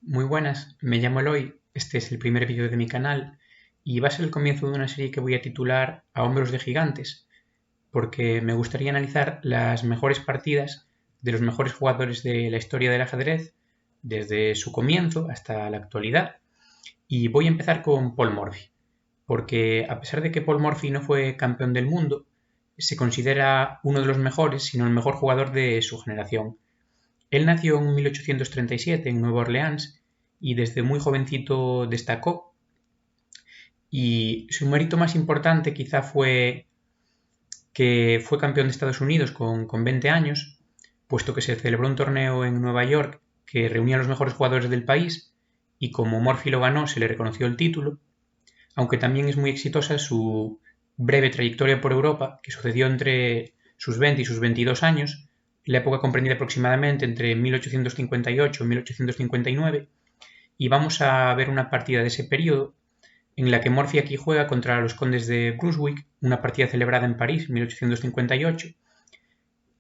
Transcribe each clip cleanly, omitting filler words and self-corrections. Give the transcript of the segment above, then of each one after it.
Muy buenas, me llamo Eloy, este es el primer vídeo de mi canal y va a ser el comienzo de una serie que voy a titular A hombros de gigantes, porque me gustaría analizar las mejores partidas de los mejores jugadores de la historia del ajedrez, desde su comienzo hasta la actualidad, y voy a empezar con Paul Morphy, porque a pesar de que Paul Morphy no fue campeón del mundo, se considera uno de los mejores, sino el mejor jugador de su generación. Él nació en 1837 en Nueva Orleans y desde muy jovencito destacó, y su mérito más importante quizá fue que fue campeón de Estados Unidos con 20 años, puesto que se celebró un torneo en Nueva York que reunía a los mejores jugadores del país y como Morphy lo ganó se le reconoció el título, aunque también es muy exitosa su breve trayectoria por Europa, que sucedió entre sus 20 y sus 22 años, la época comprendida aproximadamente entre 1858 y 1859, y vamos a ver una partida de ese periodo en la que Morphy aquí juega contra los condes de Brunswick, una partida celebrada en París en 1858,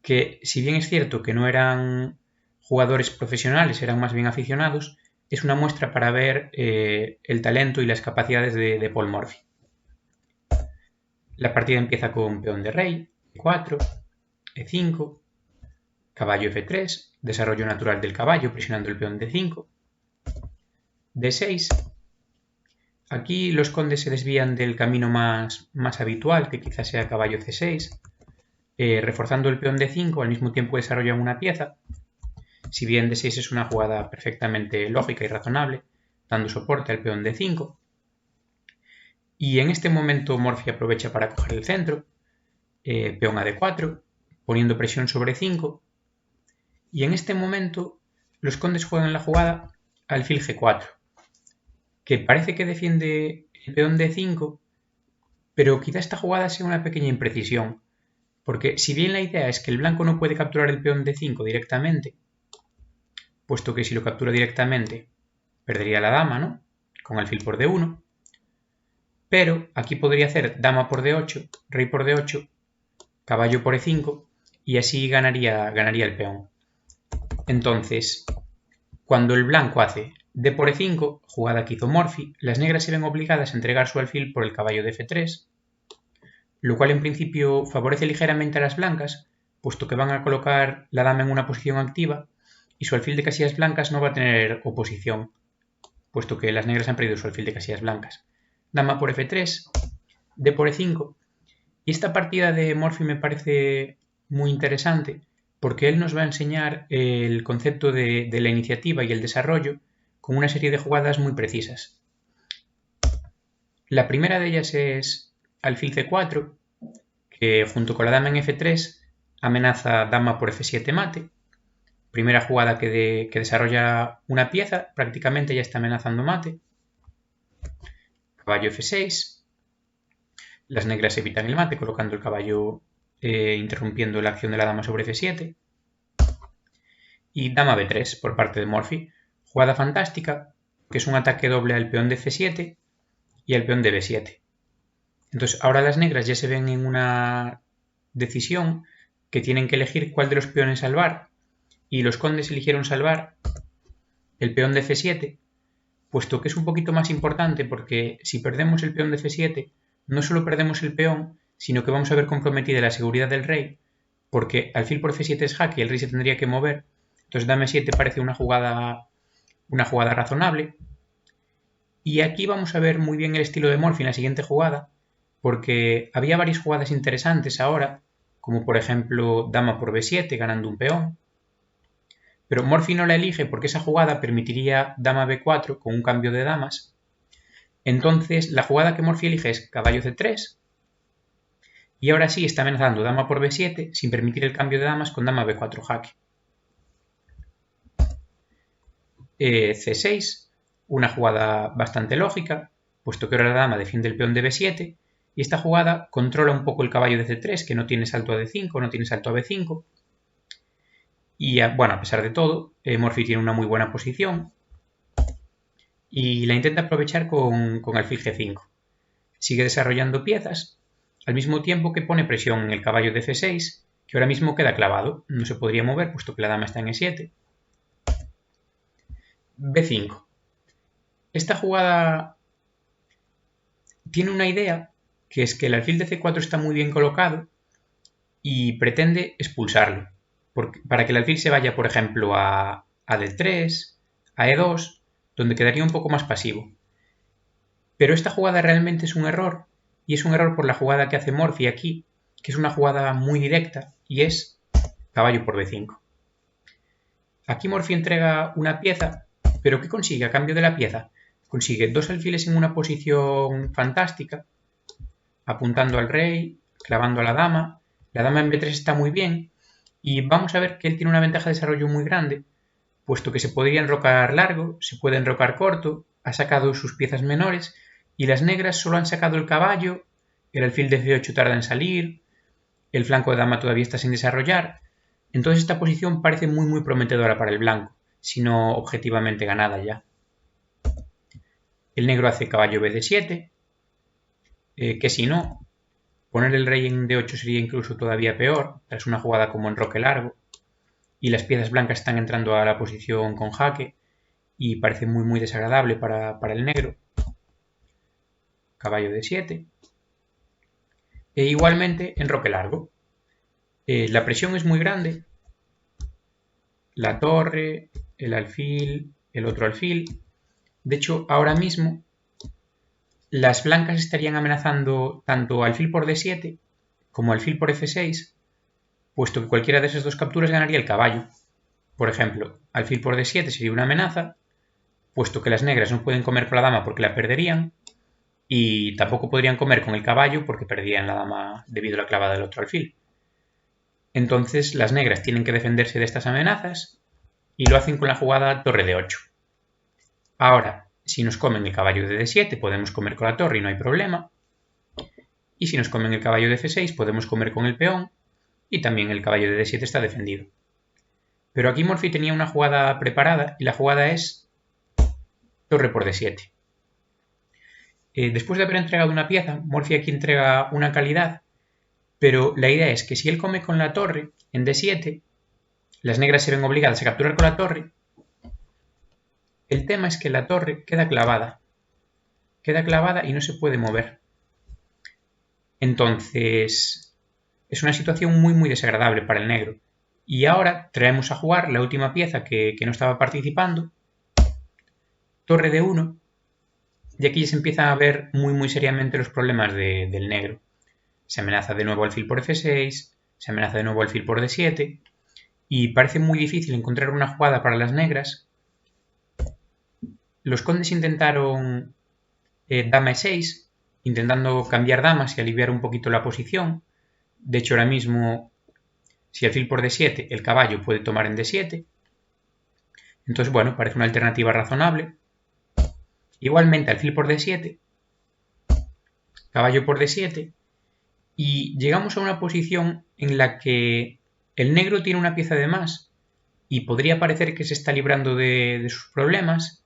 que si bien es cierto que no eran jugadores profesionales, eran más bien aficionados, es una muestra para ver el talento y las capacidades de Paul Morphy. La partida empieza con peón de rey, e4, e5, caballo f3, desarrollo natural del caballo presionando el peón d5, d6. Aquí los condes se desvían del camino más habitual, que quizás sea caballo c6, reforzando el peón d5, al mismo tiempo desarrollan una pieza. Si bien d6 es una jugada perfectamente lógica y razonable, dando soporte al peón d5. Y en este momento Morphy aprovecha para coger el centro, peón a d4, poniendo presión sobre 5. Y en este momento los condes juegan la jugada alfil g4, que parece que defiende el peón d5, pero quizá esta jugada sea una pequeña imprecisión, porque si bien la idea es que el blanco no puede capturar el peón d5 directamente, puesto que si lo captura directamente perdería la dama, ¿no? Con alfil por d1, pero aquí podría hacer dama por d8, rey por d8, caballo por e5, y así ganaría el peón. Entonces, cuando el blanco hace d por e5, jugada que hizo Morphy, las negras se ven obligadas a entregar su alfil por el caballo de f3, lo cual en principio favorece ligeramente a las blancas, puesto que van a colocar la dama en una posición activa y su alfil de casillas blancas no va a tener oposición, puesto que las negras han perdido su alfil de casillas blancas. Dama por f3, d por e5, y esta partida de Morphy me parece muy interesante porque él nos va a enseñar el concepto de la iniciativa y el desarrollo con una serie de jugadas muy precisas. La primera de ellas es alfil c4, que junto con la dama en f3 amenaza dama por f7 mate. Primera jugada que desarrolla una pieza, prácticamente ya está amenazando mate. Caballo f6. Las negras evitan el mate colocando el caballo interrumpiendo la acción de la dama sobre f7. Y dama b3 por parte de Morphy. Jugada fantástica, que es un ataque doble al peón de f7 y al peón de b7. Entonces ahora las negras ya se ven en una decisión que tienen que elegir cuál de los peones salvar, y los condes eligieron salvar el peón de f7, puesto que es un poquito más importante porque si perdemos el peón de f7 no solo perdemos el peón, sino que vamos a ver comprometida la seguridad del rey, porque alfil por f7 es jaque y el rey se tendría que mover. Entonces dama e7 parece una jugada razonable. Y aquí vamos a ver muy bien el estilo de Morphy en la siguiente jugada, porque había varias jugadas interesantes ahora, como por ejemplo dama por b7 ganando un peón, pero Morphy no la elige porque esa jugada permitiría dama b4 con un cambio de damas. Entonces la jugada que Morphy elige es caballo c3, y ahora sí está amenazando dama por b7 sin permitir el cambio de damas con dama b4 jaque. C6, una jugada bastante lógica, puesto que ahora la dama defiende el peón de b7, y esta jugada controla un poco el caballo de c3, que no tiene salto a d5, no tiene salto a b5, y bueno, a pesar de todo, Morphy tiene una muy buena posición, y la intenta aprovechar con alfil g5. Sigue desarrollando piezas, al mismo tiempo que pone presión en el caballo de f6, que ahora mismo queda clavado, no se podría mover puesto que la dama está en e7. B5. Esta jugada tiene una idea, que es que el alfil de C4 está muy bien colocado y pretende expulsarlo, para que el alfil se vaya, por ejemplo, a D3, a E2, donde quedaría un poco más pasivo. Pero esta jugada realmente es un error, y es un error por la jugada que hace Morphy aquí, que es una jugada muy directa, y es caballo por B5. Aquí Morphy entrega una pieza, pero ¿qué consigue a cambio de la pieza? Consigue dos alfiles en una posición fantástica, apuntando al rey, clavando a la dama. La dama en B3 está muy bien, y vamos a ver que él tiene una ventaja de desarrollo muy grande, puesto que se podría enrocar largo, se puede enrocar corto, ha sacado sus piezas menores, y las negras solo han sacado el caballo, el alfil de C8 tarda en salir, el flanco de dama todavía está sin desarrollar. Entonces esta posición parece muy prometedora para el blanco, si no objetivamente ganada ya. El negro hace caballo BD7, que si no, poner el rey en D8 sería incluso todavía peor, tras una jugada como enroque largo, y las piezas blancas están entrando a la posición con jaque, y parece muy desagradable para el negro. Caballo D7. E igualmente enroque largo. La presión es muy grande. La torre, el alfil, el otro alfil. De hecho, ahora mismo las blancas estarían amenazando tanto alfil por D7 como alfil por F6, puesto que cualquiera de esas dos capturas ganaría el caballo. Por ejemplo, alfil por D7 sería una amenaza, puesto que las negras no pueden comer con la dama porque la perderían, y tampoco podrían comer con el caballo porque perderían la dama debido a la clavada del otro alfil. Entonces las negras tienen que defenderse de estas amenazas y lo hacen con la jugada torre de 8. Ahora, si nos comen el caballo de D7 podemos comer con la torre y no hay problema. Y si nos comen el caballo de F6 podemos comer con el peón y también el caballo de D7 está defendido. Pero aquí Morphy tenía una jugada preparada y la jugada es torre por D7. Después de haber entregado una pieza, Morphy aquí entrega una calidad, pero la idea es que si él come con la torre en D7, las negras se ven obligadas a capturar con la torre. El tema es que la torre queda clavada y no se puede mover. Entonces es una situación muy desagradable para el negro. Y ahora traemos a jugar la última pieza que no estaba participando, torre de 1, y aquí ya se empiezan a ver muy seriamente los problemas del negro. Se amenaza de nuevo alfil por F6, se amenaza de nuevo alfil por D7, y parece muy difícil encontrar una jugada para las negras. Los condes intentaron dama E6, intentando cambiar damas y aliviar un poquito la posición. De hecho, ahora mismo, si alfil por D7, el caballo puede tomar en D7. Entonces, bueno, parece una alternativa razonable. Igualmente, alfil por D7, caballo por D7, y llegamos a una posición en la que el negro tiene una pieza de más y podría parecer que se está librando de sus problemas,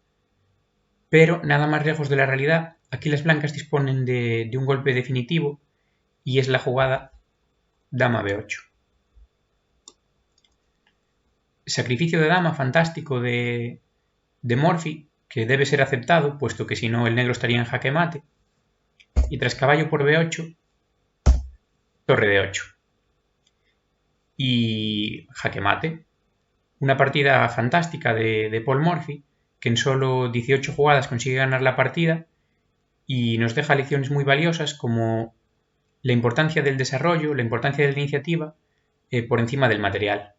pero nada más lejos de la realidad. Aquí las blancas disponen de un golpe definitivo y es la jugada dama B8. Sacrificio de dama fantástico de Morphy, que debe ser aceptado, puesto que si no el negro estaría en jaque mate. Y tras caballo por B8, torre de 8. Y jaque mate. Una partida fantástica de Paul Morphy, que en solo 18 jugadas consigue ganar la partida y nos deja lecciones muy valiosas como la importancia del desarrollo, la importancia de la iniciativa por encima del material.